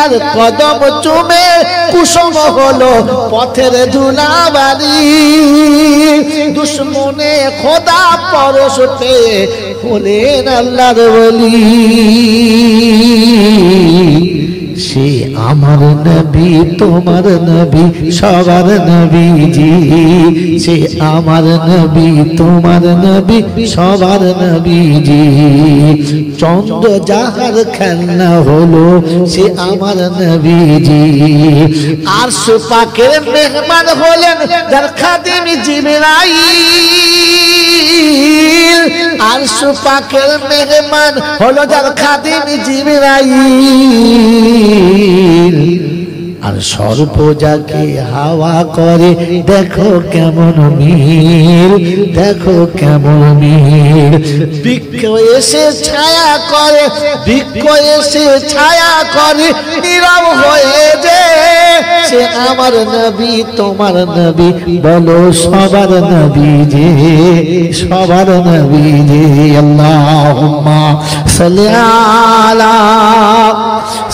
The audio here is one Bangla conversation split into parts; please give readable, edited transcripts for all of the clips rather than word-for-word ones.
আর কদম চুমে কুসুম হলো পথের ধুলাবাড়ি দুশ্মনে খোদা পরশ পেয়ে হলেন আল্লাহর ওলি সে আমার নবী তোমার নবী সবার নবীজি সে আমার নবী তোমার নবী সবার নবীজি চন্দ্র যাহার খেলনা হলো সে আমার নবীজি আরশ পাকের মেহমান হলেন যার খাদিম জিবরাইল আরশ পাকের মেহমান হলো যার খাদিম জিবরাইল আর সর্বজাকে হাওয়া করে দেখো কেমন মিল দেখো কেমন মিল বৃক্ষ এসে ছায়া করে বৃক্ষ এসে ছায়া করে নীরব হয়ে যে সে আমার নবী তোমার নবী বলো সবার নবী যে সবার নবী যে আল্লাহুম্মা সাল্লি আলা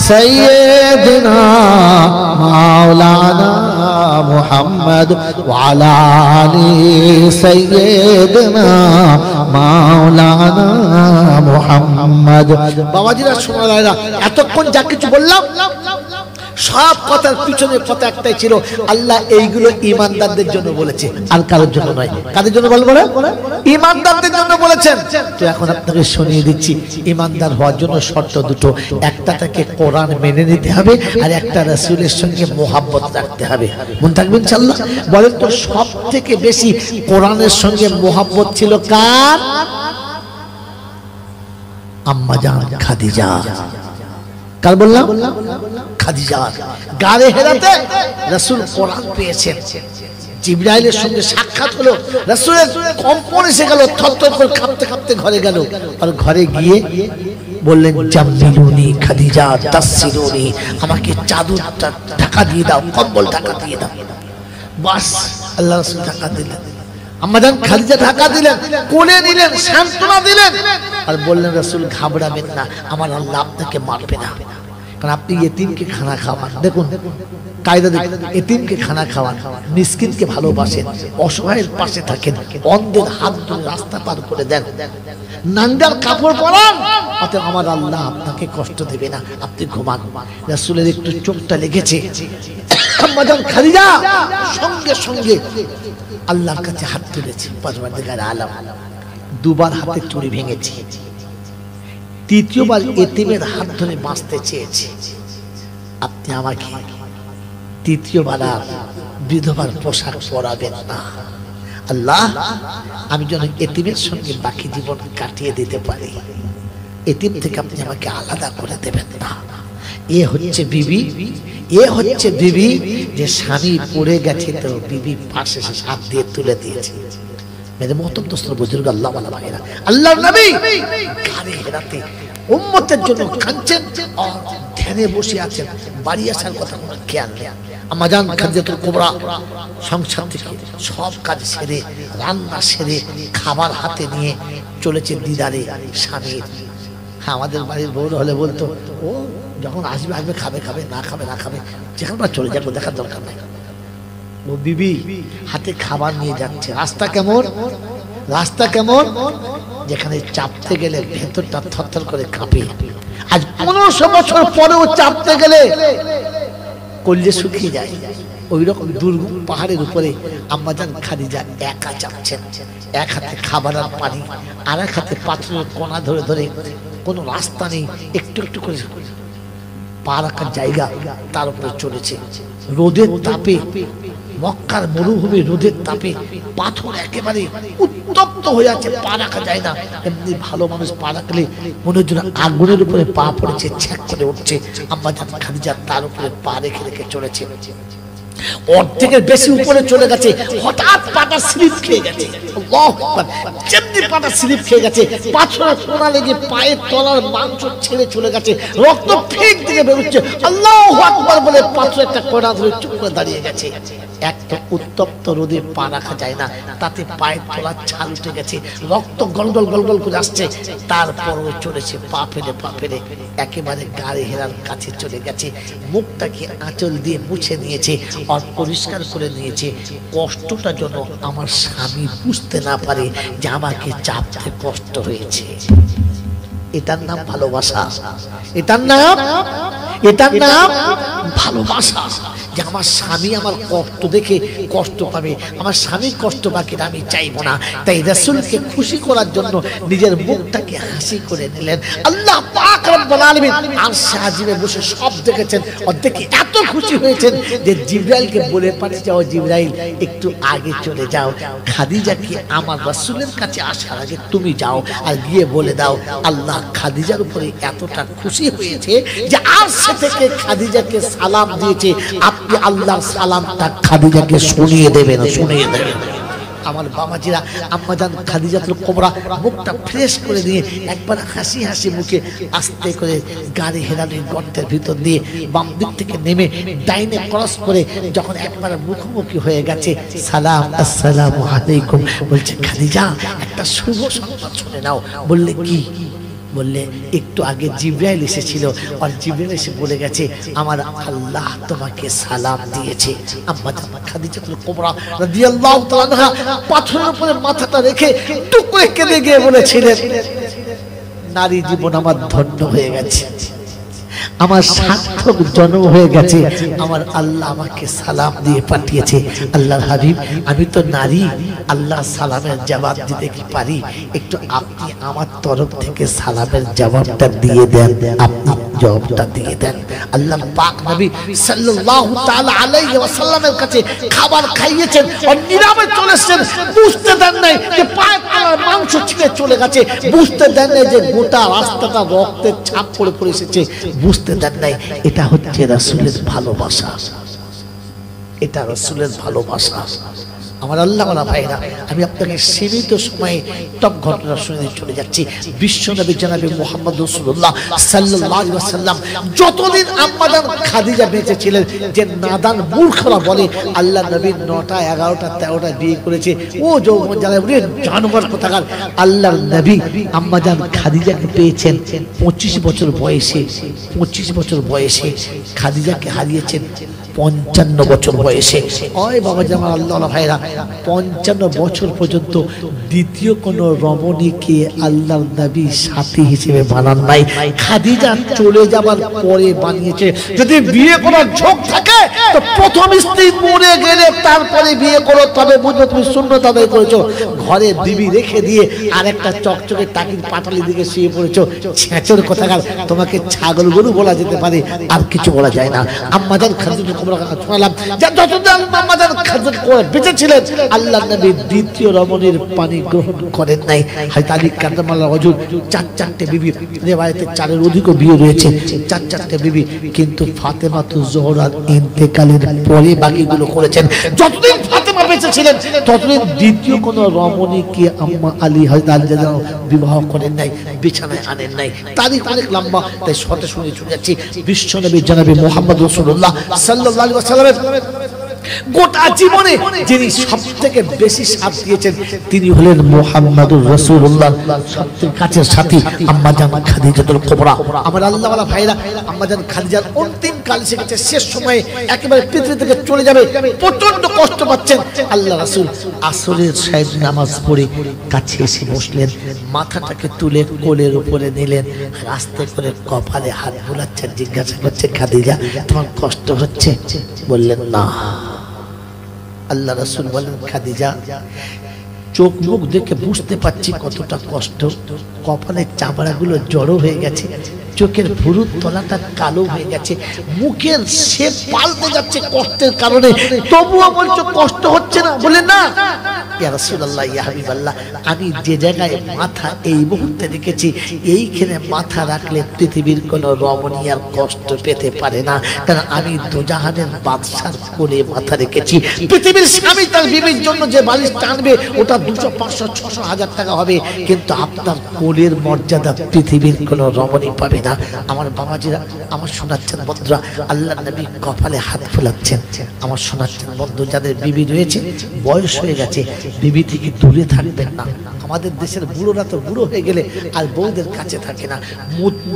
সাইয়্যিদিনা মাওলানা মুহাম্মদ ওয়া আলা আলি সাইয়্যিদিনা মাওলানা মুহাম্মদ বাবাজিরা শোনালাইরা এতক্ষণ যা কিছু বললাম সব কথার পিছনে কথা একটাই ছিল আল্লাহ এইগুলো ঈমানদারদের জন্য বলেছে আর কারোর জন্য নয় কাদের জন্য বলবো না ঈমানদারদের জন্য বলেছেন তো এখন আপনাকে শুনিয়ে দিচ্ছি ঈমানদার হওয়ার জন্য শর্ত দুটো একটা তাকে কোরআন মেনে নিতে হবে আর একটা রাসূলের সঙ্গে মোহাব্বত রাখতে হবে মনে থাকবে ইনশাআল্লাহ বলেন তো সবথেকে বেশি কোরআনের সঙ্গে মোহাব্বত ছিল কার আম্মা জান খাদিজা কার বললাম খাদিজা গারে হেরাতে রাসূল কোরআন পেয়েছেন জিবরাইলের সঙ্গে সাক্ষাৎ হলো রাসূলের কম্পন এসে গেল থরথর করে কাঁপতে কাঁপতে ঘরে গেল আর ঘরে গিয়ে বললেন জাম্মিলুনি খাদিজা তাসসিরুনি আমাকে চাদরটা ঢাকা দিয়ে দাও কম্বল ঢাকা দিয়ে দাও বাস আল্লাহ রাসূল ঢাকা দিলেন আম্মা জান খাদিজা ঢাকা দিলেন কোলে নিলেন সান্ত্বনা দিলেন আর বললেন রাসূল ঘাবড়াবেন না আমার আল্লাহ আপনাকে মারবে না কারণ আপনি ইতিমকে খানা খাওয়ান দেখুন কায়দা দেখুন ইতিমকে খানা খাওয়ান মিসকিনকে ভালোবাসেন অসহায়ের পাশে থাকেন অন্ধের হাত ধরে রাস্তা পার করে দেন নাঙ্গার কাপড় পরান অতএব আমার আল্লাহ আপনাকে কষ্ট দেবে না আপনি ঘুমান রাসূলের একটু চোখটা লেগেছে আম্মা জান খাদিজা সঙ্গে সঙ্গে আল্লাহর কাছে হাত তুলেছে পরওয়ারদিগার আলম দুবার হাতে চুড়ি ভেঙেছে তৃতীয়বার এতিমের হাত ধরে বাঁচতে চেয়েছে আপনি আমাকে তৃতীয়বার আর বিধবার পোশাক পরাবেন না আল্লাহ আমি যেন এতিমের সঙ্গে বাকি জীবন কাটিয়ে দিতে পারি এতিম থেকে আপনি আমাকে আলাদা করে দেবেন না এ হচ্ছে বিবি যে স্বামী পড়ে গেছে তো বিবি পাশে হাত দিয়ে তুলে দিয়েছে মেরে মোহতরম দোস্ত বুজুর্গ আল্লাহ ওয়ালা ভাইরা আল্লাহর নবী গারে হেরাতে উম্মতের জন্য কাঁদছেন আর ধ্যানে বসে আছেন বাড়ি আসার কথা কোনো খেয়াল নেই আম্মা জান খাদিজাতুল কুবরা সংসার থেকে সব কাজ সেরে রান্না সেরে খাবার হাতে নিয়ে চলেছে দিদারে স্বামীর হ্যাঁ আমাদের বাড়ির বউ হলে বলতো ও যখন আসবে খাবে খাবে না খাবে যেখানে চলে যাবো দেখার দরকার নাই ও বিবি হাতে খাবার নিয়ে যাচ্ছে রাস্তা কেমন যেখানে চাপতে গেলে ভেতরটা থরথর করে কাঁপে আজ 1500 বছর পরেও চাপতে গেলে কলিজা শুকিয়ে যায় ওই রকম দুর্গম পাহাড়ের উপরে আম্মা জান খাদিজা একা চাপছেন এক হাতে খাবার আর পানি আর এক হাতে পাথরের কোনা ধরে ধরে কোনো রাস্তা নেই একটু একটু করে পা রাখার জায়গা তার উপরে চলেছে রোদের তাপে মক্কার মরুভূমি রোদের তাপে পাথর একেবারে উত্তপ্ত হয়ে আছে পা রাখা যায় না এমনি ভালো মানুষ পা রাখলে মনে হচ্ছে আগুনের উপরে পা পড়েছে ছ্যাক করে উঠছে আম্মা জান খাদিজা তার উপরে পা রেখে রেখে চলেছে অর্ধেকের বেশি উপরে চলে গেছে হঠাৎ পাটা স্লিপ খেয়ে গেছে আল্লাহু আকবার যেমনি পাটা স্লিপ খেয়ে গেছে পাথরের কোনা লেগে পায়ের তলার মাংস ছেড়ে চলে গেছে রক্ত ফেক দিকে বেরোচ্ছে আল্লাহু আকবার বলে পাথরের একটা কোনা ধরে চুপ করে দাঁড়িয়ে গেছে একটা উত্তপ্ত রোদে পা রাখা যায় না, তাতে পায়ের তলার ছাল উঠে গেছে, রক্ত গলগল গলগল করে আসছে, তারপরও চলেছে পা ফেলে একেবারে গাড়ি হেরার কাছে চলে গেছে, মুখটাকে আঁচল দিয়ে মুছে নিয়েছে, পরিষ্কার করে নিয়েছে, কষ্টটা যেন আমার স্বামী বুঝতে না পারে যে আমাকে চাপতে কষ্ট হয়েছে। এটার নাম ভালোবাসা, এটার নাম ভালোবাসা। যে আমার স্বামী আমার কষ্ট দেখে কষ্ট পাবে, আমার স্বামী কষ্ট পাকে আমি চাইবো না। তাই রাসূলকে খুশি করার জন্য নিজের মুখটাকে হাসি করে নিলেন। আল্লাহ পাক রব্বুল আলামিন আরশে আজিমে বসে সব দেখেছেন, অর্ধেকে এত খুশি হয়েছেন যে জিবরাইলকে বলে পাঠিয়ে যাও, জিবরাইল একটু আগে চলে যাও, খাদিজাকে আমার রাসূলের কাছে আসার আগে তুমি যাও আর গিয়ে বলে দাও আল্লাহ খাদিজার উপরে এতটা খুশি হয়েছে যে আরশে থেকে খাদিজাকে সালাম দিয়েছে, আপনি আল্লাহর সালামটা খাদিজাকে শুনিয়ে দেবেন। আমার বাবাজিরা, আম্মাজান খাদিজাতুল কুবরা মুখটা ফ্রেশ করে দিয়ে একবার হাসি হাসি মুখে আস্তে করে গাড়ি হেরানোর গর্তের ভিতর দিয়ে বাম দিক থেকে নেমে ডাইনে ক্রস করে যখন একবার মুখোমুখি হয়ে গেছে, সালাম আসসালামু আলাইকুম বলছে, খাদিজা একটা শুভ সংবাদ শুনে নাও। বললে কি? বললে একটু আগে জিবরাইল এসেছিল, আর জিবরাইল এসে বলে গেছে আমার আল্লাহ তোমাকে সালাম দিয়েছে। আম্মা খাদিজাতুল কুবরা রাদিয়াল্লাহু তাআলা আনহা পাথরের উপরে মাথাটা রেখে টুক করে কেঁদে গিয়ে বলেছিলেন, নারী জীবন আমার ধন্য হয়ে গেছে, আমার সার্থক জন্ম হয়ে গেছে, আমার আল্লাহ আমাকে সালাম দিয়ে পাঠিয়েছে। আল্লাহর হাবিব, আমি তো নারী, আল্লাহ সালামের জবাব দিতে কি পারি? একটু আপনি আমার তরফ থেকে সালামের জবাবটা দিয়ে দেন, আপনি জবাবটা দিয়ে দেন। আল্লাহ পাক নবী সাল্লাল্লাহু তাআলা আলাইহি ওয়াসাল্লামের কাছে খাবার খাইয়েছেন আর নীরবে চলেছেন, বুঝতে দেন নাই যে পায়ের তলার মাংস ছিঁড়ে চলে গেছে, বুঝতে দেন নাই যে গোটা রাস্তাটা রক্তের ছাপ পড়ে এসেছে, বুঝতে দেন নাই। এটা হচ্ছে রাসূলের ভালোবাসা, এটা রাসূলের ভালোবাসা। আমার আল্লাহ ওয়ালা ভাইরা, আমি আপনাকে সীমিত সময়ে টপ ঘটনা শুনে চলে যাচ্ছি। বিশ্বনবী জনাবে মুহাম্মদ রাসূলুল্লাহ সাল্লাল্লাহু আলাইহি ওয়াসাল্লাম যতদিন আম্মাজান খাদিজা বেঁচে ছিলেন, যে নাদান মূর্খরা বলে আল্লাহ নবী 9টা 11টা 13টা বিয়ে করেছে, ও যৌবন যারা জানোয়ার কোথাকার। আল্লাহর নবী আম্মাজান খাদিজাকে পেয়েছেন 25 বছর বয়সে, 25 বছর বয়সে খাদিজাকে হারিয়েছেন 55 বছর বয়সে। ওই বাবা জামাল আল্লাহ ভাইরা, 55 বছর পর্যন্ত দ্বিতীয় কোন রমণীকে আল্লাহর নবী সাথী হিসেবে বানান নাই। খাদিজা চলে যাবার পরে বানিয়েছে। যদি বিয়ে করার ঝোঁক থাকে তো প্রথম স্ত্রী মরে গেলে তারপরে বিয়ে করো, তবে বুঝবে তুমি সুন্নত আদায় করেছো। ঘরে বিবি রেখে দিয়ে আরেকটা চকচকে টাকির পাটালি দিকে শুয়ে পড়েছো, ছেঁচর কোথাকার। তোমাকে ছাগল গরু বলা যেতে পারে, আর কিছু বলা যায় না। আম্মাজান খাদিজা বেঁচে ছিলেন, আল্লাহ নবী দ্বিতীয় রমণীর পানি গ্রহণ করেন নাই। হযরত আলী কাররামাল্লাহু ওয়াজহু 4 বিবি, রিওয়ায়াতে 4-এর অধিকও বিয়ে রয়েছে, 4 বিবি। কিন্তু ফাতেমাতুজ জোহরার ইন্তেকালের পরে বাকিগুলো করেছেন। যতদিন ফাতেমা বেঁচে ছিলেন ততদিন দ্বিতীয় কোন রমণীকে আম্মা আলী হযরত আলী রাদিয়াল্লাহু বিবাহ করেন নাই, বিছানায় আনেন নাই। তারিখ অনেক লম্বা, তাই শর্টে শুনে চলে যাচ্ছি। বিশ্বনবী জনাবে মুহাম্মদ রাসূলুল্লাহ সাল্লাল্লাহু আলাইহি ওয়াসাল্লামের গোটা জীবনে যিনি সবথেকে বেশি সাথ দিয়েছেন তিনি হলেন মুহাম্মদুর রাসূলুল্লাহ সবথেকে কাছের সাথী আম্মাজান খাদিজাতুল কুবরা। আমার আল্লাহ ওয়ালা ভাইরা, আম্মাজান খাদিজার অন্তিম কাল এসে গেছে, শেষ সময়ে একেবারে পৃথিবী থেকে চলে যাবে, প্রচন্ড কষ্ট পাচ্ছেন। আল্লাহ রাসূল আসরের সাইড নামাজ পড়ে কাছে এসে বসলেন, মাথাটাকে তুলে কোলের উপরে নিলেন, আস্তে করে কপালে হাত বুলাচ্ছেন, জিজ্ঞাসা করছে খাদিজা তোমার কষ্ট হচ্ছে? বললেন না। আল্লাহ রাসূল বলেন খাদিজা চোখ মুখ দেখে বুঝতে পারছি কতটা কষ্ট, কপালের চামড়াগুলো জড়ো হয়ে গেছে, চোখের ভুরুর তলাটা কালো হয়ে গেছে, মুখের শেপ পাল্টে যাচ্ছে কষ্টের কারণে, তবুও বলছো কষ্ট হচ্ছে না? বলে না। ইয়া রাসূলুল্লাহ, ইয়া হাবিবাল্লাহ, আমি যে জায়গায় মাথা এই মুহূর্তে রেখেছি এইখানে মাথা রাখলে পৃথিবীর কোনো রমণী আর কষ্ট পেতে পারে না, কারণ আমি দোজাহানের বাদশার কোলে মাথা রেখেছি। পৃথিবীর স্বামী তার বিবির জন্য যে বালিশ টানবে ওটা 200, 500, 600, 1000 টাকা হবে, কিন্তু আপনার কোলের মর্যাদা পৃথিবীর কোনো রমণী পাবে না। আমার বাবাজিরা, আমার শোনাচ্ছেন বন্ধুরা, আল্লাহ নবী কপালে হাত ফোলাচ্ছেন। আমার শোনাচ্ছেন বন্ধু, যাদের বিবি রয়েছে, বয়স হয়ে গেছে, বিবি থেকে দূরে থাকবেন না। আমাদের দেশের বুড়োরা তো বুড়ো হয়ে গেলে আর বউদের কাছে থাকে না,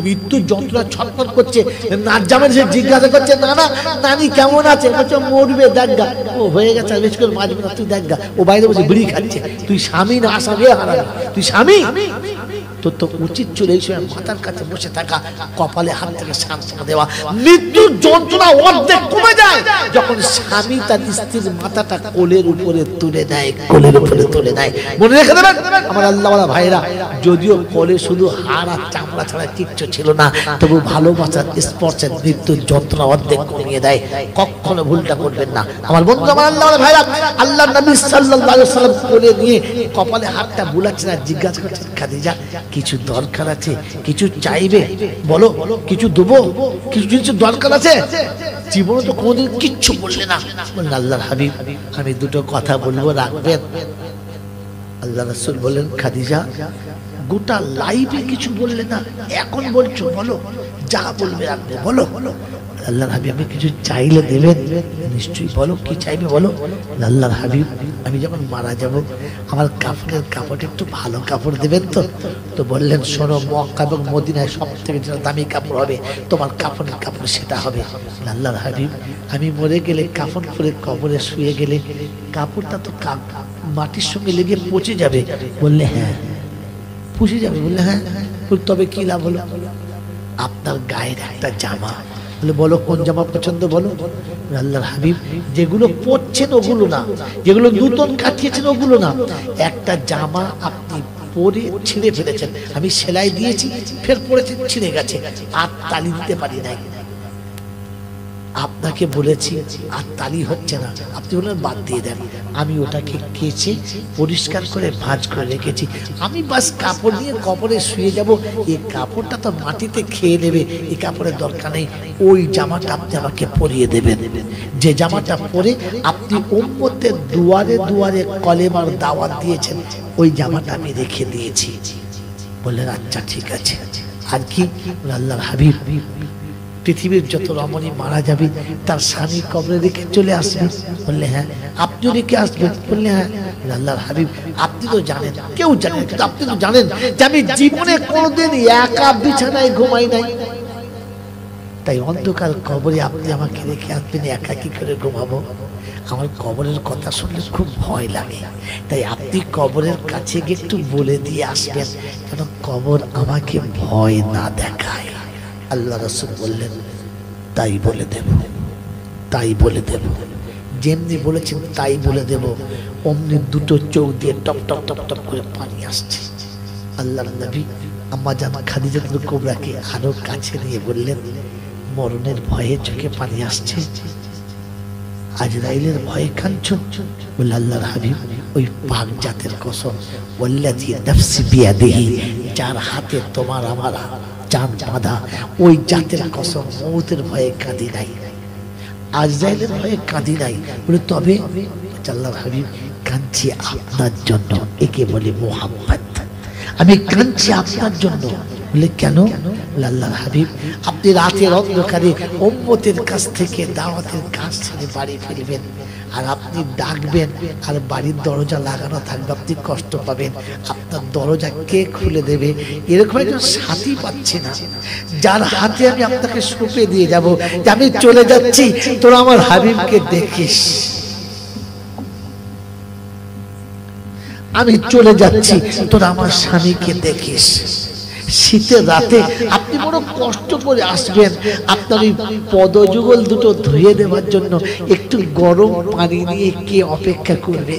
মৃত্যুর যন্ত্রণা ছটফট করছে। নাজ্জামের সে জিজ্ঞাসা করছে, না না নানি কেমন আছে? বলছে মরবে, দেখা ও হয়ে গেছে, বেশ করে বাঁচবে না, তুই দেখা। ও বাইরে বসে বিড়ি খাচ্ছে, তুই স্বামী না আসামি হারাবি, তুই স্বামী। তো উচিত ছিল এই সময় মাথার কাছে বসে থাকা, কপালে হাত থেকে সান্ত্বনা দেওয়া। মৃত্যুর যন্ত্রণা অর্ধেক কমে যায় যখন স্বামী তার স্ত্রীর মাথাটা কোলের উপরে তুলে দেয়, কোলের উপরে তুলে দেয়। মনে রেখে দেবেন আমার আল্লাহওয়ালা ভাইরা, যদিও কোলে শুধু হাড় আর চামড়া ছাড়া কিচ্ছু ছিল না, তবু ভালোবাসার স্পর্শে মৃত্যুর যন্ত্রণা অর্ধেক কমিয়ে দেয়। কখনো ভুলটা করবেন না আমার বন্ধু, আমার আল্লাহওয়ালা ভাইরা। আল্লাহ নবী সাল্লাল্লাহু আলাইহি ওয়াসাল্লাম কোলে নিয়ে কপালে হাতটা বুলাচ্ছেন আর জিজ্ঞাসা করছেন, খাদিজা কিছু দরকার আছে? কিছু চাইবে? বলো, কিছু দেবো? কিছু জিনিস দরকার আছে? জীবনে তো কোনোদিন কিচ্ছু বললে না। বললেন, আল্লাহর হাবিব আমি দুটো কথা বলবো, রাখবেন? আল্লাহ রাসূল বললেন, খাদিজা গোটা লাইফে কিছু বললে না, এখন বলছো, বলো, যা বলবে রাখবো, বলো। আল্লাহর হাবিব আমি কিছু চাইলে দেবেন? নিশ্চয়ই, বলো কি চাইবে বলো। আল্লাহর হাবিব আমি যখন মারা যাব আমার কাফনের কাপড় একটু ভালো কাপড় দেবেন তো? তো বললেন, শোনো, মক্কা এবং মদিনায় সব থেকে যেটা দামি কাপড় হবে তোমার কাফনের কাপড় সেটা হবে। আল্লাহর হাবিব আমি মরে গেলে কাফন পরে কবরে শুয়ে গেলে কাপড়টা তো মাটির সঙ্গে লেগে পচে যাবে। বললে হ্যাঁ পচে যাবে। বললে হ্যাঁ। তবে কি লাভ হলো? আপনার গায়ের একটা জামা। বলে বলো কোন জামা পছন্দ বলো। আল্লাহর হাবিব যেগুলো পরছেন ওগুলো না, যেগুলো নতুন কাটিয়েছেন ওগুলো না, একটা জামা আপনি পরে ছিঁড়ে ফেলেছেন, আমি সেলাই দিয়েছি, ফের পরেছেন, ছিঁড়ে গেছে, আর তালি দিতে পারি নাই। আপনাকে বলেছি আর তালি হচ্ছে না, আপনি বললেন বাদ দিয়ে দেন। আমি ওটাকে কেচে পরিষ্কার করে ভাঁজ করে রেখেছি, আমি বাস কাপড় নিয়ে কবরে শুয়ে যাব। এই কাপড়টা তো মাটিতে খেয়ে নেবে, এই কাপড়ের দরকার নেই। ওই জামাটা আপনি আমাকে পরিয়ে দেবেন, যে জামাটা পরে আপনি উম্মতের দুয়ারে দুয়ারে কলেমার দাওয়াত দিয়েছেন, ওই জামাটা আমি রেখে দিয়েছি। বললেন আচ্ছা ঠিক আছে। আর কি? আল্লাহর হাবিব পৃথিবীর যত রমণী মারা যাবে তার স্বামী কবরে রেখে চলে আসবে। বললে হ্যাঁ। আপনিও রেখে আসবেন? বললে হ্যাঁ। আল্লাহর হাবিব আপনি তো জানেন, কেউ জানেন, কিন্তু আপনি তো জানেন যে আমি জীবনে কোনোদিন একা বিছানায় ঘুমাই নাই, তাই অন্ধকার কবরে আপনি আমাকে রেখে আসবেন, একা কি করে ঘুমাবো? আমার কবরের কথা শুনলে খুব ভয় লাগে, তাই আপনি কবরের কাছে গিয়ে একটু বলে দিয়ে আসবেন যেন কবর আমাকে ভয় না দেখায়। আল্লাহ রাসূল বললেন তাই বলে দেব, তাই বলে দেব। যেমনি বলেছেন তাই বলে দেব, অমনি দুটো চোখ দিয়ে টপ টপ টপ টপ করে পানি আসছে। আল্লাহর নবী আম্মা জান খাদিজাতুল কুবরাকে আরো কাছে নিয়ে বললেন, মরণের ভয়ে চোখে পানি আসছে, আজরাইলের ভয়ে কাঁদছো? বলে আল্লাহর হাবিব ওই পাক জাতের কসম, ওয়াল্লাযী নাফসি বিয়াদিহি, যার হাতে তোমার আমার জান বাঁধা, ওই জাতের কসম, মউতের ভয়ে কাঁদি নাই, আজরাইলের ভয়ে কাঁদি নাই। বলে তবে? আল্লাহর হাবিব কাঁদছি আপনার জন্য, একে বলে মুহাব্বত, আমি কাঁদছি আপনার জন্য। বলে কেন? আল্লাহর হাবিব আপনি রাতের অন্ধকারে উম্মতের কাছ থেকে দাওয়াতের কাজ ছেড়ে বাড়ি ফিরবেন, আর আপনি ডাকবেন আর বাড়ির দরজা লাগানো থাকবে, আপনি কষ্ট পাবেন, আপনার দরজা কে খুলে দেবে? এরকম একজন সাথী পাচ্ছি না, যার হাতে আমি আপনাকে সঁপে দিয়ে যাব যে আমি চলে যাচ্ছি, তোরা আমার হাবিবকে দেখিস, আমি চলে যাচ্ছি, তোরা আমার স্বামীকে দেখিস। শীতের রাতে আপনি বড় কষ্ট করে আসবেন, আপনার ওই পদযুগল দুটো ধুয়ে দেওয়ার জন্য একটু গরম পানি নিয়ে কে অপেক্ষা করবে?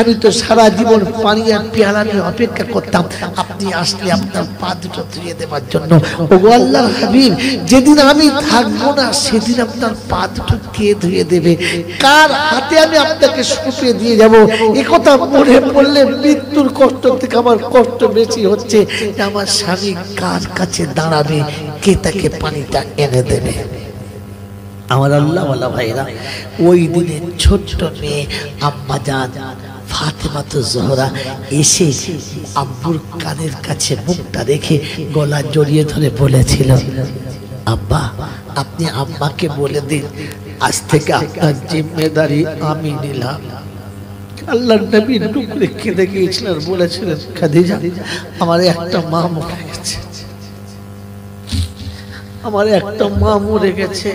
আমি তো সারা জীবন পানি আর পেয়ালা নিয়ে অপেক্ষা করতাম, আপনি আসলে আপনার পা দুটো ধুয়ে দেওয়ার জন্য। ওগো আল্লাহর হাবিব, যেদিন আমি থাকবো না সেদিন আপনার পা দুটো কে ধুয়ে দেবে? কার হাতে আমি আপনাকে সঁপে দিয়ে যাব? একথা মনে পড়লে মৃত্যুর কষ্ট থেকে আমার কষ্ট বেশি হচ্ছে। আমার স্বামী কার কাছে দাঁড়াবে, কে তাকে পানিটা এনে দেবে? আমার আল্লাহওয়ালা ভাইরা, ওই দিনে ছোট্ট মেয়ে আম্মা জান ফাতেমা তো জোহরা এসে আব্বুর কানের কাছে মুখটা রেখে গলা জড়িয়ে ধরে বলেছিল, আব্বা আপনি আম্মাকে বলে দিন আজ থেকে আপনার জিম্মেদারি আমি নিলাম। আল্লাহর নবী টুকরে কেঁদে গিয়েছিলেন, বলেছিলেন খাদিজা আমার একটা মা মরে গেছে, আমার একটা মা মরে গেছে,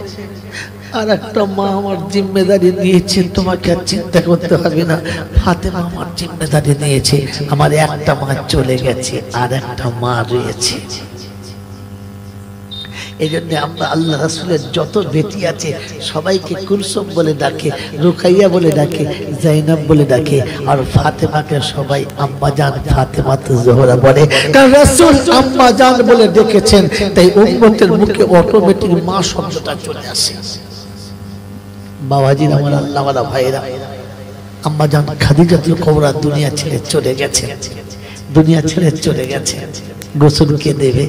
আর একটা মা আমার জিম্মেদারি নিয়েছে, তোমাকে আর চিন্তা করতে হবে না। ফাতেমা আমার জিম্মেদারি নিয়েছে, আমার একটা মা চলে গেছে আর একটা মা রয়েছে। এই জন্য আমরা আল্লাহ রাসূলের যত বেটি আছে সবাইকে কুলসুম বলে ডাকে, রুকাইয়া বলে ডাকে, জাইনাব বলে ডাকে, আর ফাতেমাকে সবাই আম্মা জান ফাতেমা তো জোহরা বলে। কারণ রাসূল আম্মা জান বলে ডেকেছেন, তাই উম্মতের মুখে অটোমেটিক মা শব্দটা চলে আসে। বাবাজির আমার আল্লাহওয়ালা ভাইরা, আম্মা জান খাদিজাতুল কুবরা দুনিয়া ছেড়ে চলে গেছে, দুনিয়া ছেড়ে চলে গেছে। গোসল কে দেবে?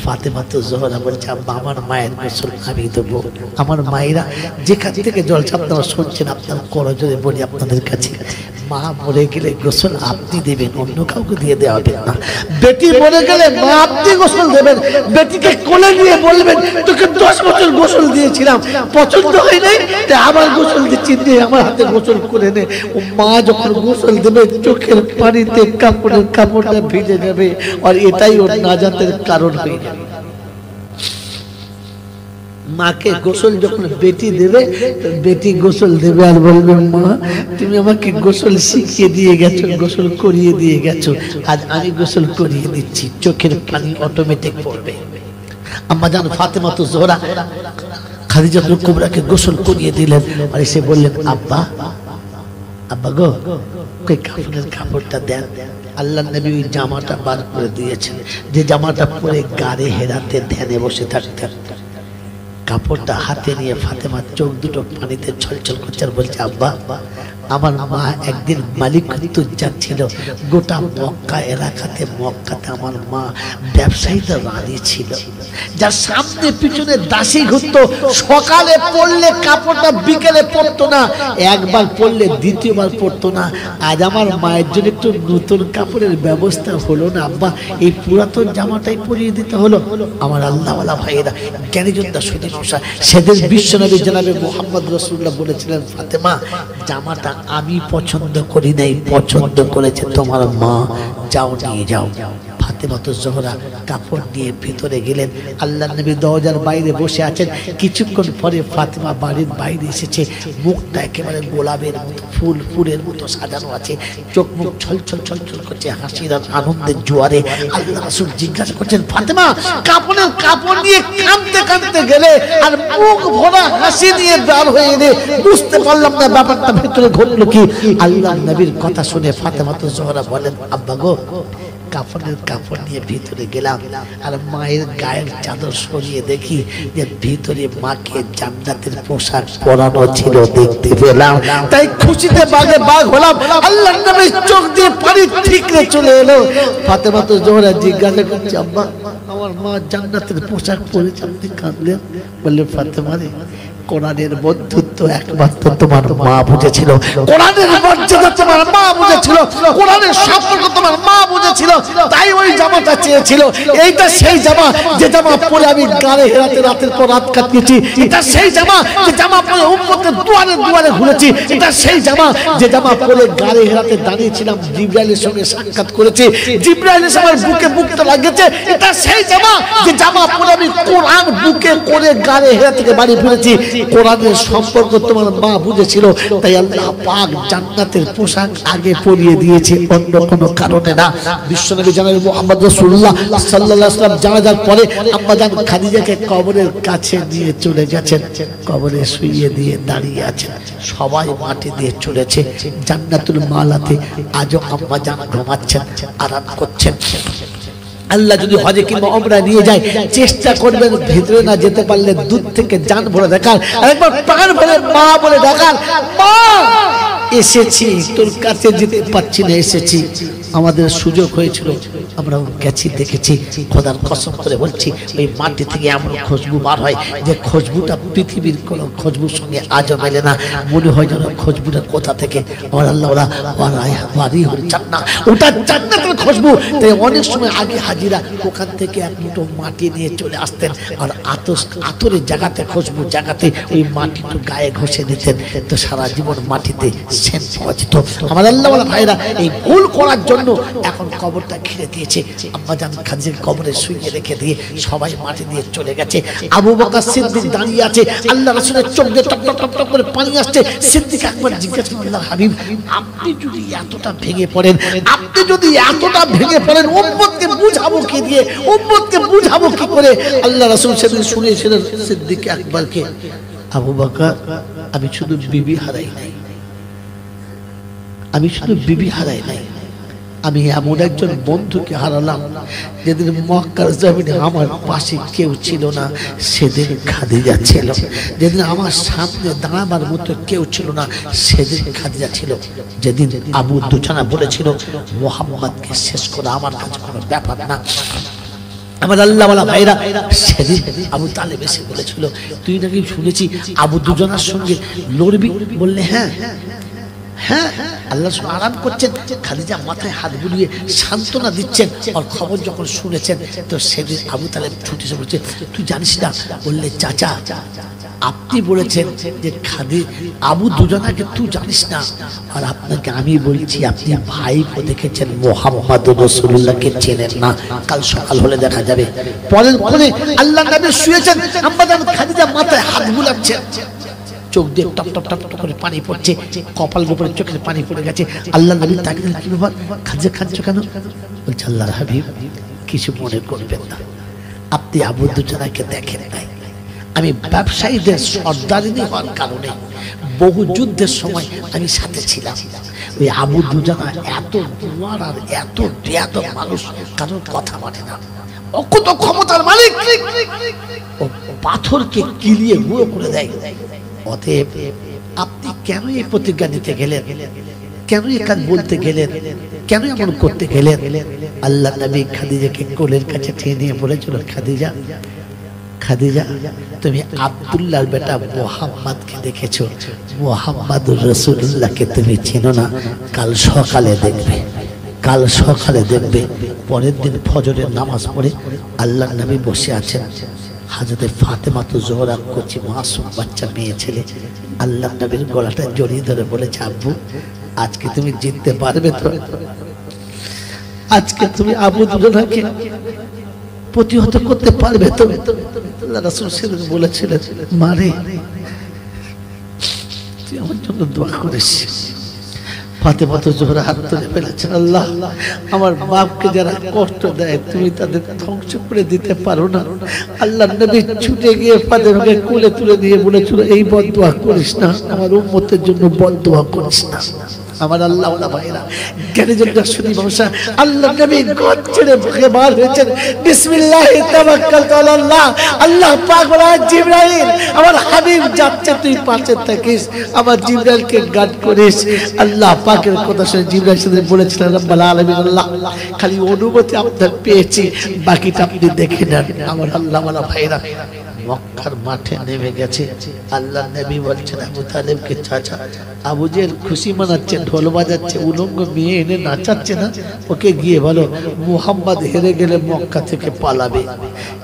ফাতেমা তো জোহরা বলছে আব্বা আমার মায়ের গোসল আমি দেবো। আমার মায়েরা যেখান থেকে জলসা আপনারা শুনছেন আপনার করজোরে বলি আপনাদের কাছে, মা মরে গেলে গোসল আপনি দেবেন, অন্য কাউকে দিয়ে দেওয়া হবে না। বেটি মরে গেলে মা আপনি গোসল দেবেন, বেটিকে কোলে নিয়ে বলবেন তোকে 10 বছর গোসল দিয়েছিলাম, পছন্দ হয় নাই, আবার গোসল দিচ্ছি, আমার হাতে গোসল করে নে। ও মা যখন গোসল দেবে চোখের পানিতে কাপড়টা ভিজে যাবে, আর এটাই ওর নাজাতের কারণ হয়ে যাবে। মাকে গোসল যখন বেটি দেবে, বেটি গোসল দেবে আর বলবে মা তুমি আমাকে গোসল শিখিয়ে দিয়ে গেছো, গোসল করিয়ে দিয়ে গেছো, আজ আমি গোসল করিয়ে দিচ্ছি। চোখের পানি অটোমেটিক পড়বে। আম্মা জান ফাতেমা তো জোহরা খাদিজাতুল কুবরাকে গোসল করিয়ে দিলেন, আর এসে বললেন আব্বা আব্বা গো কই কাফনের কাপড়টা দেন। আল্লাহ নবী ওই জামাটা বার করে দিয়েছেন, যে জামাটা পরে গাড়ে হেরাতে ধ্যানে বসে থাকতেন। কাপড়টা হাতে নিয়ে ফাতেমার চোখ দুটো পানিতে ছলছল করছে আর বলছে আব্বা আমার মা একদিন মালিকত্ব যাচ্ছিল, গোটা মক্কা এলাকাতে, মক্কাতে আমার মা ব্যবসায়ীটা রানী ছিল, যার সামনে পিছনে দাসী ঘুরতো। সকালে পড়লে কাপড়টা বিকেলে পরতো না, একবার পরলে দ্বিতীয়বার পরতো না। আজ আমার মায়ের জন্য একটু নতুন কাপড়ের ব্যবস্থা হলো না আব্বা, এই পুরাতন জামাটাই পরিয়ে দিতে হলো। আমার আল্লাহওয়ালা ভাইয়েরা, জ্ঞানীজনরা সুদী নমসা, সেদিন বিশ্বনবী জনাবে মুহাম্মদ রাসূলুল্লাহ বলেছিলেন ফাতেমা জামাটা আমি পছন্দ করি নাই, পছন্দ করেছে তোমার মা, যাও নিয়ে যাও। ফাতেমা তো জোহরা কাপড় নিয়ে ভিতরে গেলেন। আল্লাহ নবী দরজার বাইরে বসে আছেন। কিছুক্ষণ পরে ফাতেমা বাড়ির বাইরে এসেছে, মুখটা একেবারে গোলাপের মতো, ফুলের মতো সাজানো আছে, চোখ মুখ ছলছল ছলছল করছে হাসির আর আনন্দের জোয়ারে। আল্লাহ রাসূল জিজ্ঞাসা করছেন ফাতেমা কাপড় নিয়ে কাঁদতে কাঁদতে গেলে আর মুখ ভরা হাসি নিয়ে বের হয়ে এলে, বুঝতে পারলাম না ব্যাপারটা ভিতরে ঘটলো কি। আল্লাহ নবীর কথা শুনে ফাতেমা তো জোহরা বলেন আব্বা গো কাফনের কাপড় নিয়ে ভিতরে গেলাম, আর মায়ের গায়ের চাদর সরিয়ে দেখি যে ভিতরে মাকে জান্নাতের পোশাক পরানো ছিল, দেখতে পেলাম। তাই খুশিতে বাগে বাগ হলাম। আল্লাহর নবীর চোখ দিয়ে পানি ঠিকরে চলে এলো। ফাতেমা তো জোহরা জিজ্ঞাসা করছে আব্বা আমার মা জান্নাতের পোশাক পরেছে, আপনি কাঁদলেন? বললেন ফাতেমা রে কোরআনের বন্ধুত্ব একমাত্র তোমার মা বুঝেছিল, কোরআনের মর্যাদা তোমার মা বুঝেছিল, কোরআনের সম্পর্ক তোমার মা বুঝেছিল, তাই ওই জামাটা চেয়েছিল। এইটা সেই জামা যে জামা পরে আমি গাড়ে হেরাতে রাতের পর রাত কাটিয়েছি, এটা সেই জামা যে জামা পরে উম্মতের দুয়ারে দুয়ারে ঘুরেছি, এটা সেই জামা যে জামা পরে গাড়ে হেরাতে দাঁড়িয়েছিলাম, জিবরাইলের সঙ্গে সাক্ষাৎ করেছি, জিবরাইলের আমার বুকে বুকটা লাগেছে, এটা সেই জামা যে জামা পরে আমি কোরআন বুকে করে গাড়ে হেরা থেকে বাড়ি ফিরেছি। কোরআনের সম্পর্ক তোমার মা বুঝেছিল, তাই আল্লাহ পাক জান্নাতের পোশাক আগে পরিয়ে দিয়েছে, অন্য কোনো কারণে না। বিশ্বনবী জনাবে মুহাম্মদ রাসূলুল্লাহ সাল্লাল্লাহু আলাইহি ওয়াসাল্লাম জানাজার পরে আম্মা জান খাদিজাকে কবরের কাছে নিয়ে চলে গেছেন, কবরে শুইয়ে দিয়ে দাঁড়িয়ে আছেন। সবাই মাটি দিয়ে চলেছে। জান্নাতুল মালাতে আজও আম্মা জান ঘুমাচ্ছেন, আরাম করছেন। আল্লাহ যদি হজে কিংবা উমরা নিয়ে যায়, চেষ্টা করবেন ভিতরে না যেতে পারলে দূর থেকে জান ভরে দেখার, আরেকবার প্রাণ ভরে মা বলে ডাকার, মা এসেছি তোর কাছে যেতে পারছি না, এসেছি। আমাদের সুযোগ হয়েছিল আমরাও গেছি দেখেছি, খোদার কসম করে বলছি ওই মাটি থেকে এমন খুশবু বার হয় যে খুশবুটা পৃথিবীর কোনো খুশবুর সঙ্গে আজও মেলে না। মনে হয় যেন খুশবুটা কোথা থেকে আমার আল্লাহ ওটা জান্নাতের খুশবু। তাই অনেক সময় আগে হাজিরা ওখান থেকে এক মুঠো মাটি নিয়ে চলে আসতেন, আর আতরের জায়গাতে খুশবু জায়গাতে ওই মাটি একটু গায়ে ঘষে নিতেন, তো সারা জীবন মাটিতে সেন্ট পাওয়া যেত। আমার আল্লাহ ভাইরা এই ভুল করার জন্য এখন কবরটা ঘিরে দিয়েছে। আম্মাজান খাদিজাকে কবরে শুইয়ে রেখে দিয়ে সবাই মাটি দিয়ে চলে গেছে। আবু বকর সিদ্দিক দাঁড়িয়ে আছে, আল্লাহ রাসূলের চোখ দিয়ে টপ টপ টপ টপ করে পানি আসছে। সিদ্দিক একবার জিজ্ঞাসা করলেন, আল্লাহর হাবিব আপনি যদি এতটা ভেঙে পড়েন, উম্মতকে বুঝাবো কি দিয়ে, উম্মতকে বুঝাবো কি করে? আল্লাহ রাসূল সেদিন শুনিয়েছিলেন সিদ্দিক আকবরকে, আবু বকর আমি শুধু বিবি হারাই নাই, আমি এমন একজন বন্ধুকে হারালাম যেদিন মক্কার জমিনে আমার পাশে কেউ ছিল না সেদিন খাদিজা ছিল, যেদিন আমার সামনে দাঁড়াবার মতো কেউ ছিল না সেদিন খাদিজা ছিল, যেদিন আবু দুজানা বলেছিল মুহাম্মদকে শেষ করা আমার কাছে কোনো ব্যাপার না। আমার আল্লাহ ওয়ালা ভাইরা সেদিন আবু তালেব এসে বলেছিল তুই নাকি শুনেছি আবু দুজানার সঙ্গে লড়বি? বললে হ্যাঁ হ্যাঁ, আল্লাহ আরাম করছেন, খাদিজা মাথায় হাত বুলিয়ে সান্ত্বনা দিচ্ছেন। আর খবর যখন শুনেছেন তো সেদিন আবু তালেব ছুটে এসে বলছে তুই জানিস না? বললে চাচা আপনি বলেছেন যে আবু দুজানাকে তুই জানিস না, আর আপনাকে আমি বলছি আপনি ভাইপো দেখেছেন মুহাম্মদ রাসূলুল্লাহকে চেনেন না, কাল সকাল হলে দেখা যাবে। পরের পরে আল্লাহ নবী শুয়েছেন, আম্মাজান খাদিজা মাথায় হাত বুলাচ্ছেন, চোখ দিয়ে টপ টপ টপ করে পানি পড়ছে, কপাল গোপরে চোখের পানি পড়ে গেছে। আল্লাহ নবী তাকে কি ব্যাপার, খাদিজা কাঁদছো কেন? বলছে আল্লাহর হাবিব কিছু মনে করবেন না, আপনি আবু দুজানাকে দেখেন নাই, আমি ব্যবসায়ীদের সর্দারিনী হওয়ার কারণে বহু যুদ্ধের সময় আমি সাথে ছিলাম। ওই আবু দুজানা এত দুয়ার আর এত বেয়াদব মানুষ, কারোর কথা মানে না, অকুত ক্ষমতার মালিক, ও পাথরকে কিলিয়ে গুঁড়ো করে দেয়। অতএব আপনি কেন এই প্রতিজ্ঞা নিতে গেলেন, কেন এই কাজ বলতে গেলেন, কেন এমন করতে গেলেন? আল্লাহ নবী খাদিজাকে কোলের কাছে টেনে নিয়ে বলেছিল খাদিজা, খাদিজা তুমি আব্দুল্লাহর বেটা মুহাম্মদকে দেখেছো, মুহাম্মদুর রাসূলুল্লাহকে তুমি চেনো না, কাল সকালে দেখবে, কাল সকালে দেখবে। পরের দিন ফজরের নামাজ পড়ে আল্লাহ নবী বসে আছেন, হযরতে ফাতেমা তো জোহরা কচি মাসুম বাচ্চা মেয়ে ছেলে আল্লাহ নবীর গলাটা জড়িয়ে ধরে বলেছে আব্বু আজকে তুমি জিততে পারবে তো, আজকে তুমি আবু দুজানাকে প্রতিহত করতে পারবে তো? আল্লাহ রাসূল সেদিন বলেছিলেন মারে তুই আমার জন্য দোয়া করিস। ফাতেমা তো জোহরা হাত তুলে ফেলেছেন, আল্লাহ আমার বাপকে যারা কষ্ট দেয় তুমি তাদের ধ্বংস করে দিতে পারো না। আল্লাহ নবী ছুটে গিয়ে ফাতেমাকে কোলে তুলে দিয়ে বলেছিল এই বদদোয়া করিস না, আমার উম্মতের জন্য বদদোয়া করিস না। আমার আল্লাহ ওয়ালা ভাইরা জ্ঞানীজন শুনি ভাষা আল্লাহ নবী গদ ছেড়ে বুকে বার হয়েছেন, বিসমিল্লাহি তাওয়াক্কালতু আলাল্লাহ। আল্লাহ পাক বলে জিবরাইল আমার হাবিব যাচ্ছে তুই পাশে থাকিস, আমার জিবরাইলকে গার্ড করিস। আল্লাহ পাকের কথা শুনে জিবরাইল সাথে বলেছিলেন রব্বুল আলামিন আল্লাহ খালি অনুমতি আপনার পেয়েছি, বাকিটা আপনি দেখে নেন। আমার আল্লাহ ওয়ালা ভাইরা মক্কার মাঠে নেমে গেছে। আল্লাহ নবী বলছেন আবু তালেবকে চাচা আবু জেহেল খুশি মানাচ্ছে, ঢোল বাজাচ্ছে, উলঙ্গ মেয়ে এনে নাচাচ্ছে না, ওকে গিয়ে বলো মুহাম্মদ হেরে গেলে মক্কা থেকে পালাবে,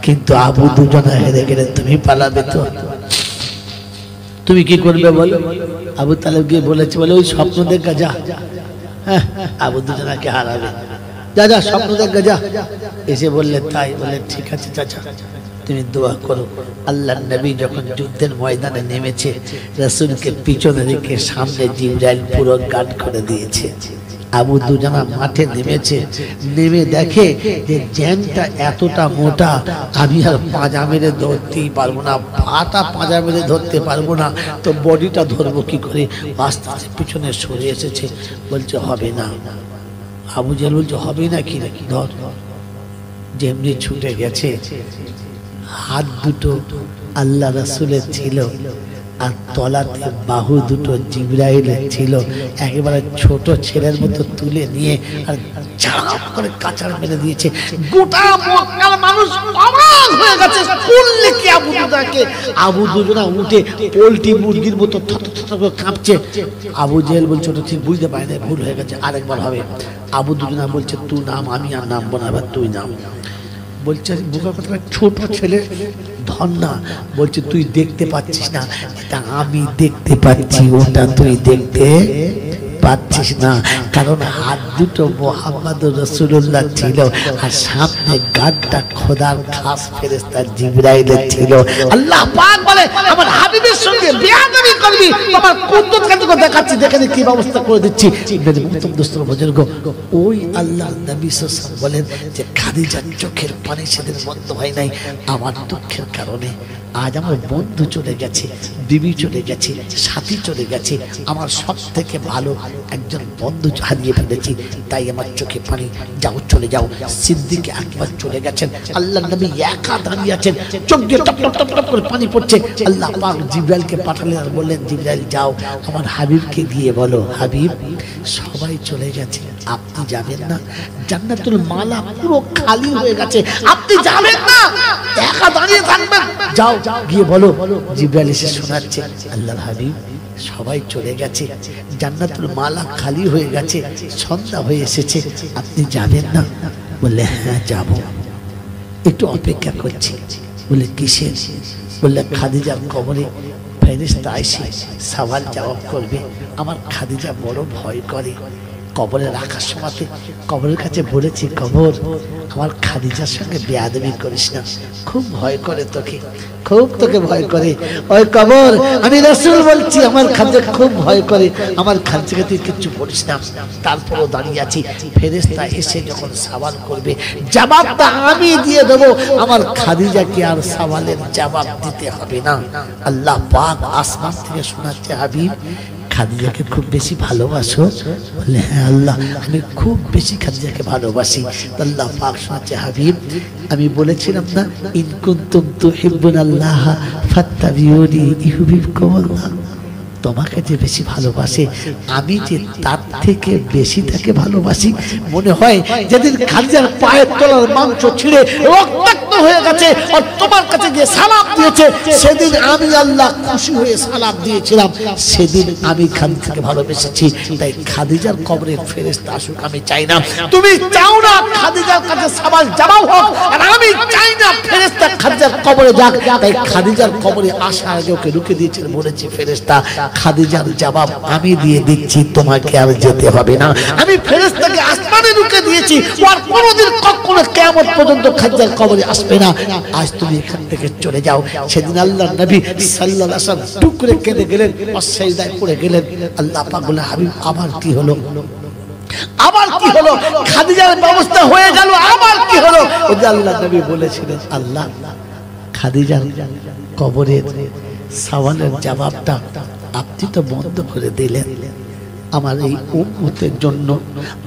কিন্তু আবু দুজানা হেরে গেলে তুমি পালাবে তো, তুমি কি করবে বলো? আবু তালেব গিয়ে বলেছে বলে ওই স্বপ্ন দেখা যা, হ্যাঁ আবু দুজানাকে হারাবে, যা যা স্বপ্ন দেখা যা। এসে বললে তাই? বলে ঠিক আছে চাচা তুমি দোয়া করো। আল্লাহর নবী যখন যুদ্ধের ময়দানে নেমেছে রাসূলকে পিছনে রেখে সামনে জিবরাইল পুরো গার্ড করে দিয়েছে। আবু দুজানা মাঠে নেমেছে, নেমে দেখে যে জ্যাংটা এতটা মোটা আমি আর পাঁজা মেরে ধরতেই পারবো না, পাটা পাঁজা মেরে ধরতে পারবো না, তো বডিটা ধরবো কি করে? আস্তে আস্তে পিছনে সরে এসেছে, বলছে হবে না। আবু জেহেল বলছে হবে না কি নাকি, ধর। যেমনি ছুটে গেছে, হাত দুটো আল্লাহ রাসূলের ছিল আর তলাতে বাহু দুটো জিবরাইলের ছিল, একেবারে ছোট ছেলের মতো তুলে নিয়ে আর ঝাড় করে কাঁচাড় মেরে দিয়েছে। গোটা মক্কার মানুষ অবাক হয়ে গেছে, করলে কি আবু দুজনাকে? আবু দুজনা উঠে পোল্ট্রি মুরগির মতো থরথর করে কাঁপছে। আবু জেহেল বলছে ওটা ঠিক বুঝতে পারি না, ভুল হয়ে গেছে, আরেকবার হবে। আবু দুজনা বলছে তুই নাম, আমি আর নামবো না, এবার তুই নাম। বলছে ছোট ছেলে ধন্না, বলছে তুই দেখতে পাচ্ছিস না, এটা আমি দেখতে পাচ্ছি, ওটা তুই দেখতে পাচ্ছিস না। কারণ হাত দুটো মুহাম্মদুর রাসূলুল্লাহ ছিল, আর সামনে গানটা খোদার খাস ফেরেশতা জিবরাইলের ছিল। আল্লাহ পাক বলে আমার হাবিবের সঙ্গে বেয়াদবি করবি, তোমার কুদ্দুত কেন্দ্র দেখাচ্ছি, দেখে কি ব্যবস্থা করে দিচ্ছি। মুহতরম দোস্ত বুজুর্গ, ওই আল্লাহর নবী সাল্লাল্লাহু আলাইহি ওয়াসাল্লাম বলেন যে খাদিজার চোখের পানি সেদিন বন্ধ হয় নাই আমার দুঃখের কারণে। আজ আমার বন্ধু চলে গেছে, বিবি চলে গেছে, সাথী চলে গেছে, আমার সব থেকে ভালো একজন বন্ধু হারিয়ে ফেলেছি, তাই আমার চোখে পানি। যাও চলে যাও। সিদ্দিক আকবর চলে গেছেন, আল্লাহর নবী একা দাঁড়িয়ে আছেন, চোখ দিয়ে টপ টপ টপ টপ করে পানি পড়ছে। আল্লাহ পাক জিবরাইলকে পাঠালেন আর বললেন জিবরাইল যাও আমার হাবিবকে গিয়ে বলো, হাবিব সবাই চলে গেছে, আপনি যাবেন না, জান্নাতুল মালা পুরো খালি হয়ে গেছে, আপনি যাবেন না, একা দাঁড়িয়ে থাকবেন, যাও গিয়ে বলো। জিবরাইল এসে শোনাচ্ছে আল্লাহর হাবিব সবাই চলে গেছে, জান্নাতুল মালা খালি হয়ে গেছে, সন্ধ্যা হয়ে এসেছে, আপনি যাবেন না? বললে হ্যাঁ যাব, একটু অপেক্ষা করছি। বলে কিসের? বললে খাদিজার কবরে ফেরেশতা এসে সওয়াল জবাব করবে, আমার খাদিজা বড় ভয় করে, কবরে রাখার সময় কবরের কাছে বলেছি কবর আমার খাদিজার সঙ্গে বেয়াদবি করিস না, খুব ভয় করে তোকে, খুব তোকে ভয় করে। ওই কবর আমি রাসূল বলছি আমার খাদিজা খুব ভয় করে, আমার খাদিজাকে তুই কিচ্ছু বলিস না। তারপরও দাঁড়িয়ে আছি, ফেরেশতা এসে যখন সওয়াল করবে জবাবটা আমি দিয়ে দেবো, আমার খাদিজাকে আর সওয়ালের জবাব দিতে হবে না। আল্লাহ পাক আসমান থেকে শোনাচ্ছে হাবিব খাদিজাকে খুব বেশি ভালোবাসো? বলে হ্যাঁ আল্লাহ আমি খুব বেশি খাদিজাকে ভালোবাসি। আল্লাহ পাক শোনাচ্ছে হাবিব আমি বলেছিলাম না ইন কুনতুম তুহিব্বুনাল্লাহ ফাত্তাবিউনি ইউহিব্বুকুমুল্লাহ, তোমাকে যে বেশি ভালোবাসে আমি যে তার থেকে বেশি তাকে ভালোবাসি। মনে হয় যেদিন খাদিজার পায়ের তলার মাংস ছিঁড়ে রক্তাক্ত হয়ে গেছে আর তোমার কাছে গিয়ে সালাম দিয়েছে, সেদিন আমি আল্লাহ খুশি হয়ে সালাম দিয়েছিলাম, সেদিন আমি খাদিজাকে ভালোবেসেছি। তাই খাদিজার কবরের ফেরেশতা আসুক আমি চাই না, তুমি চাও না খাদিজার কাছে সওয়াল জবাব হোক, আর আমি চাই না ফেরেশতা খাদিজার কবরে যাক। তাই খাদিজার কবরে আসার আগে ওকে রুখে দিয়েছিলেন, বলেছি ফেরেশতা খাদিজার জবাব আমি দিয়ে দিচ্ছি, তোমাকে আর যেতে হবে না। আমি ফেরেশতাকে আসমানে রুখে দিয়েছি, আর কোনোদিন কখনো কিয়ামত পর্যন্ত খাদিজার কবরে আসবে না। আজ তুমি এখান থেকে চলে যাও। সেদিন আল্লাহর নবী সাল্লাল্লাহু আলাইহি ওয়াসাল্লাম টুকরে কেঁদে গেলেন, সিজদায় পড়ে গেলেন। আল্লাহ পাক বললেন হাবিব আবার কি হলো? আবার কি হলো? খাদিজার ব্যবস্থা হয়ে গেল, আবার কি হলো? ওই যে আল্লাহর নবী বলেছিলেন আল্লাহ খাদিজার কবরের সওয়ালের জবাবটা আপনি তো বন্ধ করে দিলেন, আমার এই উম্মতের জন্য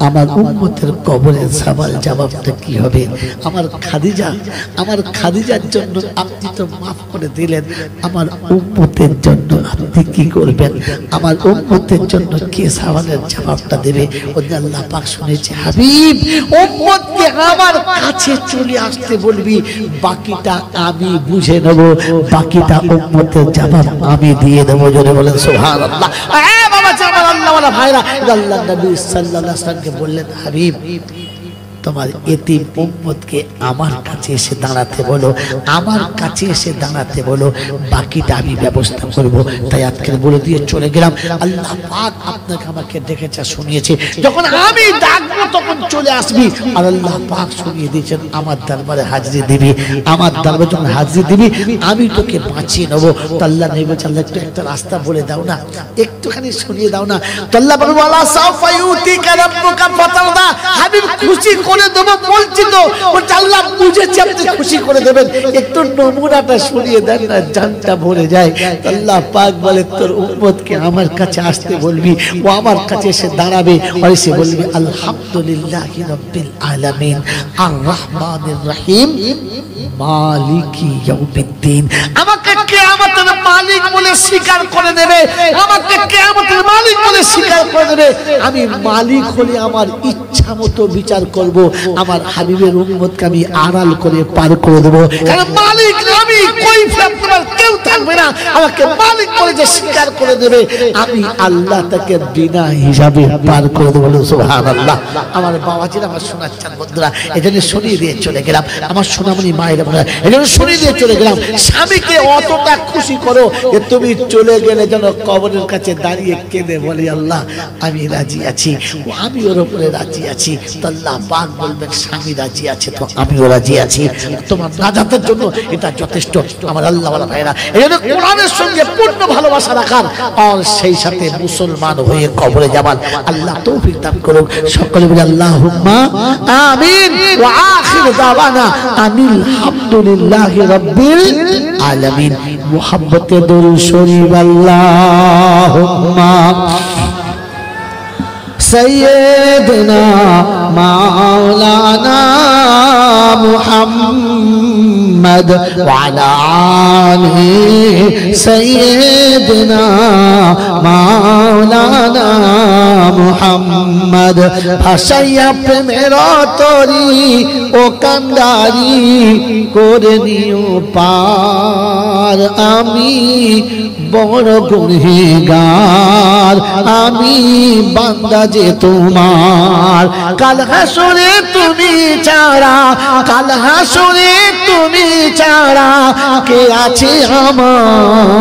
আমার উম্মতের কবরের সওয়াল জবাবটা কি হবে? আমার খাদিজার জন্য আপনি তো মাফ করে দিলেন, আমার উম্মতের জন্য আপনি কি করবেন? আমার উম্মতের জন্য কে সওয়ালের জবাবটা দেবে? ওই আল্লাহ পাক শুনেছে হাবিব উম্মতকে আমার কাছে চলে আসতে বলবি, বাকিটা আমি বুঝে নেব, বাকিটা উম্মতের জবাব আমি দিয়ে দেবো। জোরে বলেন সুবহানাল্লাহ। আল্লাহ ভাইরা আল্লাহ নবী সাল্লাল্লাহু আলাইহি ওয়াসাল্লামকে বললেন হাবিব তোমার এতিম উম্মতকে আমার কাছে এসে দাঁড়াতে বলো, আমার কাছে এসে দাঁড়াতে বলো, বাকিটা আমি ব্যবস্থা করব। তাই আজকে বলে দিয়ে চলে গেলাম। আল্লাহ পাক আপনাকে আমাকে ডেকেছে, শুনিয়েছে, যখন আমি ডাকবো তখন চলে আসবি। আর আল্লাহ পাক শুনিয়ে দিয়েছেন আমার দরবারে হাজিরি দিবি, আমার দরবারে যখন হাজিরি দিবি আমি তোকে বাঁচিয়ে নেবো। তো আল্লাহ নেবে আল্লাহ একটু একটা রাস্তা বলে দাও না, একটুখানি শুনিয়ে দাও না। তো আল্লাহ বলবো আলা সাফা ইউতিকা রাব্বুকা ফাতারদা, হাবিব খুশি করে দেবো বলছি তো, বলছে আল্লাহ বুঝেছি আপনি খুশি করে দেবেন, একটু নমুনাটা শুনিয়ে দেন না, জানটা ভরে যায়। আল্লাহ পাক বলে তোর উম্মতকে আমার কাছে আসতে বলবি, ও আমার কাছে এসে দাঁড়াবে, আর এসে বলবি আলহামদুলিল্লাহি রাব্বিল আলামিন আর রহমানির রহিম মালিকি ইয়াউমিদ্দিন। আমাকে কিয়ামতের মালিক বলে স্বীকার করে নেবে, আমাকে কিয়ামতের মালিক বলে স্বীকার করে নেবে। আমি মালিক হলে আমার ইচ্ছা মতো বিচার করব, আমার হাবিবের উম্মতকে আমি আড়াল করে পার করে দেব। কারণ মালিক আমি কই ফেরত কেউ থাকবে না, আমাকে মালিক বলে যে স্বীকার করে দেবে, আমি আল্লাহ তাকে বিনা হিসাবে পার করে দেব। সুবহানাল্লাহ। আমার বাবাজিরা আমার শোনাচ্ছেন বন্ধুরা, এজন্য শুনিয়ে দিয়ে চলে গেলাম। আমার সোনামণি মায়েরা বলে এজন্য শুনিয়ে দিয়ে চলে গেলাম। স্বামীকে অতটা খুশি করো যে তুমি চলে গেলে যেন কবরের কাছে দাঁড়িয়ে কেঁদে বলে আল্লাহ আমি রাজি আছি, আমি ওর উপরে রাজি আছি। তো আল্লাহ পাক বলবেন স্বামী রাজি আছে তো আমিও রাজি আছি, তোমার নাজাতের জন্য এটা যথেষ্ট। আমার আল্লাহ ওয়ালা ভাইরা, এজন্য কোরআনের সঙ্গে পূর্ণ ভালোবাসা রাখার আর সেই সাথে মুসলমান হয়ে কবরে যাবার আল্লাহ তৌফিক দান করুন। সকলে বলে আল্লাহুম্মা আমিন। ওয়া আখিরু দাওয়ানা আনিল হামদুলিল্লাহি রাব্বিল আলামিন। মুহাব্বতে দরুদ শরীফ। আল্লাহুম্মা سيدنا مولانا محمد وعلى آله سيدنا مولانا محمد ভাসাইয়া প্রেমের তরি ও কান্দারি করে নিও পার, আমি বড় গুনহগার, আমি বান্দা যে তোমার। কাল হাসরে তুমি ছাড়া, কাল হাসরে তুমি ছাড়া কে আছে আমার,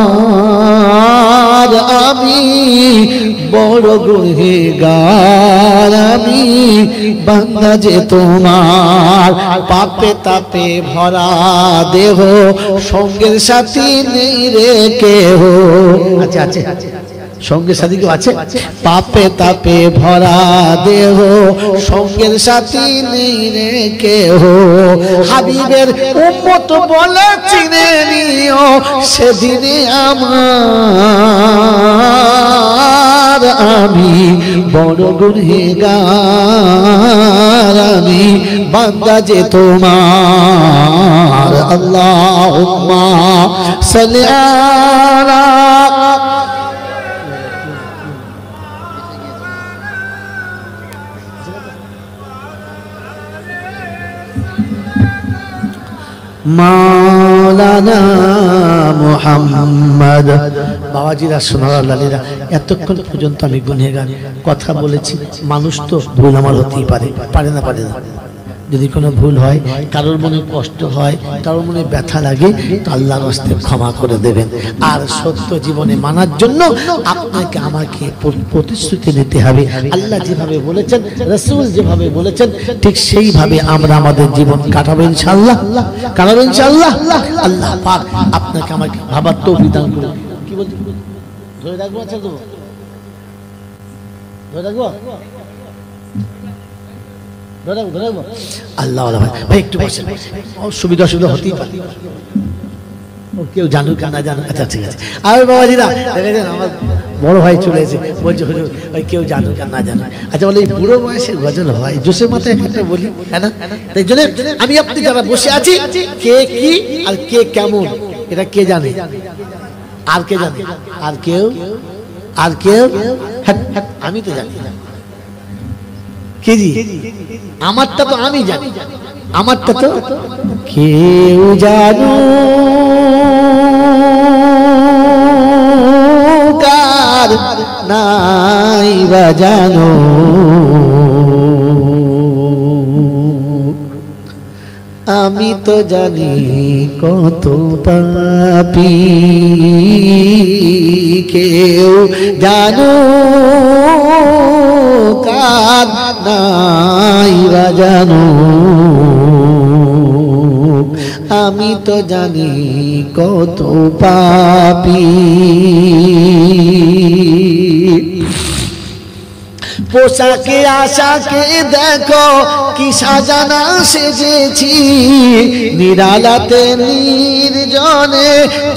আমি বড় গুনহগার, আমি বান্দা যে তোমার। পাপে তাপে ভরা দেহ, সঙ্গের সাথী নেই রে কেহ। আচ্ছা আচ্ছা, সঙ্গে সাথী কেউ আছে? পাপে তাপে ভরা দেহ, সঙ্গের সাথী নেই রে কেহ। হাবিবের উম্মত বলে চিনে নিও সেদিনে আমার, আমি বড় গুনহগার, আমি বান্দা যে তোমার। আল্লাহুম্মা সাল্লি আলা মাওলানা মুহাম্মদ। বাবাজিরা সোনার লালীরা, এতক্ষণ পর্যন্ত আমি গুনহগার কথা বলেছি। মানুষ তো ভুল আমার হতেই পারে, পারে না পারে না। যদি কোনো ভুল হয়, কারোর মনে কষ্ট হয়, কারোর মনে ব্যথা লাগে, তো আল্লাহর রাস্তে ক্ষমা করে দেবেন। আর সত্য জীবনে মানার জন্য আপনাকে আমাকে প্রতিশ্রুতি নিতে হবে। আল্লাহ যেভাবে বলেছেন, রাসূল যেভাবে বলেছেন, ঠিক সেইভাবে আমরা আমাদের জীবন কাটাবো ইনশাআল্লাহ, কাটাবো ইনশাআল্লাহ। আল্লাহ পাক আপনাকে আমাকে ভাবার তৌফিক দান করুন। কি বলছেন? ধরে রাখবো? আচ্ছা তো ধরে রাখবো, আল্লাহ ভাই একটু বসেন, অসুবিধা অসুবিধা হতেই পারে, কেউ জানুক না জানুক। আচ্ছা ঠিক আছে। আর বাবাজিরা দেখেছেন আমার বড় ভাই চলে এসে বলছে হুজুর ওই কেউ জানুক আর না জানুক। আচ্ছা বলে এই বুড়ো বয়সে গজল হয়, জোসের মাথায় একটা বলি, হ্যাঁ না? তাই জন্য আমি আপনি যারা বসে আছি, কে কি আর কে কেমন এটা কে জানে? আর কে জানে? আর কেউ? আর কেউ? আমি তো জানি না। আমারটা তো আমি জানি, আমারটা তো কেউ জানো কার নাই বা জানো, আমি তো জানি কত পাপী, কেউ জানো কার নাই বা জানো, আমি তো জানি কত পাপী। পোশাকে আশাকে দেখো কি সাজানা সেজেছি নিরালাতে নির্জনে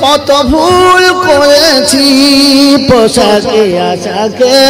কত ভুল করেছি পোশাকে আশাকে